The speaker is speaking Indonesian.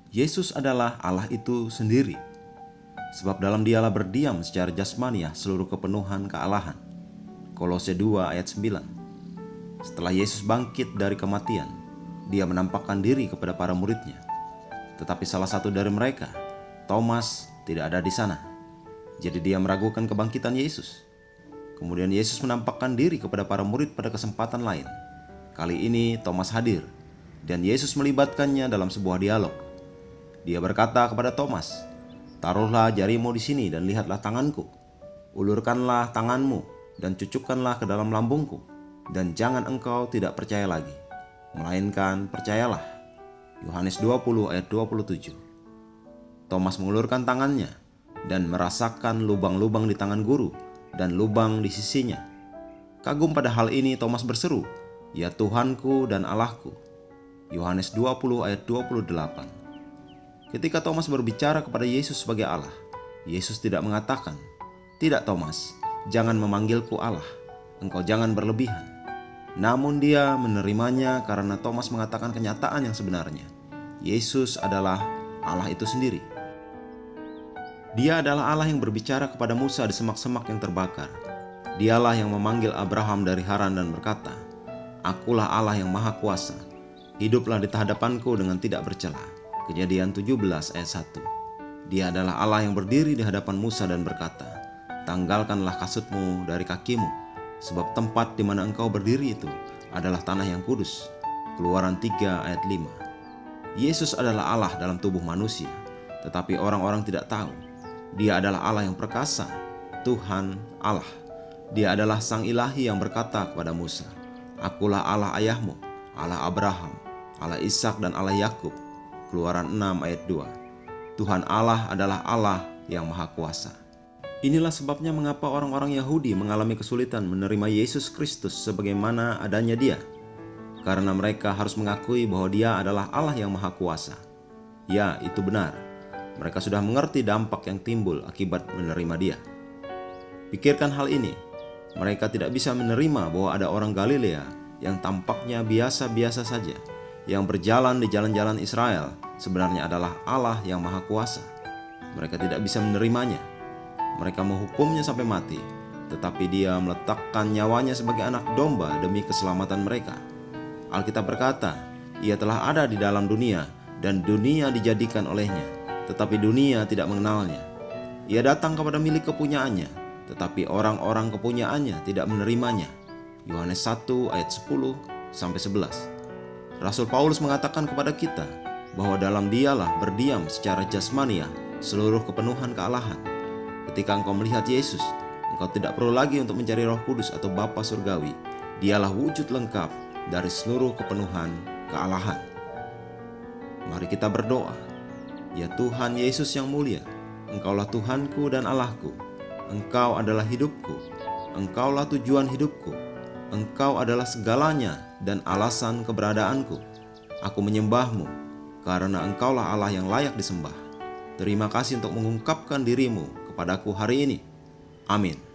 Yesus adalah Allah itu sendiri, sebab dalam Dialah berdiam secara jasmaniah seluruh kepenuhan kealahan. Kolose 2 ayat 9. Setelah Yesus bangkit dari kematian, Dia menampakkan diri kepada para muridnya. Tetapi salah satu dari mereka, Thomas, tidak ada di sana. Jadi dia meragukan kebangkitan Yesus. Kemudian Yesus menampakkan diri kepada para murid pada kesempatan lain. Kali ini Thomas hadir, dan Yesus melibatkannya dalam sebuah dialog. Dia berkata kepada Thomas, "Taruhlah jarimu di sini dan lihatlah tanganku. Ulurkanlah tanganmu dan cucukkanlah ke dalam lambungku. Dan jangan engkau tidak percaya lagi, melainkan percayalah." Yohanes 20 ayat 27. Thomas mengulurkan tangannya dan merasakan lubang-lubang di tangan guru dan lubang di sisinya. Kagum pada hal ini, Thomas berseru, "Ya Tuhanku dan Allahku." Yohanes 20 ayat 28. Ketika Thomas berbicara kepada Yesus sebagai Allah, Yesus tidak mengatakan, "Tidak Thomas, jangan memanggilku Allah, engkau jangan berlebihan." Namun dia menerimanya karena Thomas mengatakan kenyataan yang sebenarnya. Yesus adalah Allah itu sendiri. Dia adalah Allah yang berbicara kepada Musa di semak-semak yang terbakar. Dialah yang memanggil Abraham dari Haran dan berkata, "Akulah Allah yang Maha Kuasa. Hiduplah di hadapanku dengan tidak bercela." Kejadian 17 ayat 1. Dia adalah Allah yang berdiri di hadapan Musa dan berkata, "Tanggalkanlah kasutmu dari kakimu, sebab tempat di mana engkau berdiri itu adalah tanah yang kudus." Keluaran 3 ayat 5. Yesus adalah Allah dalam tubuh manusia, tetapi orang-orang tidak tahu. Dia adalah Allah yang perkasa, Tuhan Allah. Dia adalah Sang Ilahi yang berkata kepada Musa, "Akulah Allah ayahmu, Allah Abraham, Allah Ishak dan Allah Yakub." Keluaran 6 ayat 2. Tuhan Allah adalah Allah yang Maha Kuasa. Inilah sebabnya mengapa orang-orang Yahudi mengalami kesulitan menerima Yesus Kristus sebagaimana adanya Dia, karena mereka harus mengakui bahwa Dia adalah Allah yang Maha Kuasa. Ya, itu benar. Mereka sudah mengerti dampak yang timbul akibat menerima Dia. Pikirkan hal ini. Mereka tidak bisa menerima bahwa ada orang Galilea yang tampaknya biasa-biasa saja, yang berjalan di jalan-jalan Israel, sebenarnya adalah Allah yang Maha Kuasa. Mereka tidak bisa menerimanya. Mereka menghukumnya sampai mati, tetapi Dia meletakkan nyawanya sebagai anak domba demi keselamatan mereka. Alkitab berkata, Ia telah ada di dalam dunia, dan dunia dijadikan olehnya, tetapi dunia tidak mengenalnya. Ia datang kepada milik kepunyaannya, tetapi orang-orang kepunyaannya tidak menerimanya. Yohanes 1 ayat 10-11. Rasul Paulus mengatakan kepada kita bahwa dalam Dialah berdiam secara jasmaniah seluruh kepenuhan kealahan. Ketika engkau melihat Yesus, engkau tidak perlu lagi untuk mencari Roh Kudus atau Bapa Surgawi. Dialah wujud lengkap dari seluruh kepenuhan kealahan. Mari kita berdoa. Ya Tuhan Yesus yang mulia, Engkaulah Tuhanku dan Allahku. Engkau adalah hidupku. Engkaulah tujuan hidupku. Engkau adalah segalanya dan alasan keberadaanku. Aku menyembah-Mu karena Engkaulah Allah yang layak disembah. Terima kasih untuk mengungkapkan diri-Mu kepadaku hari ini. Amin.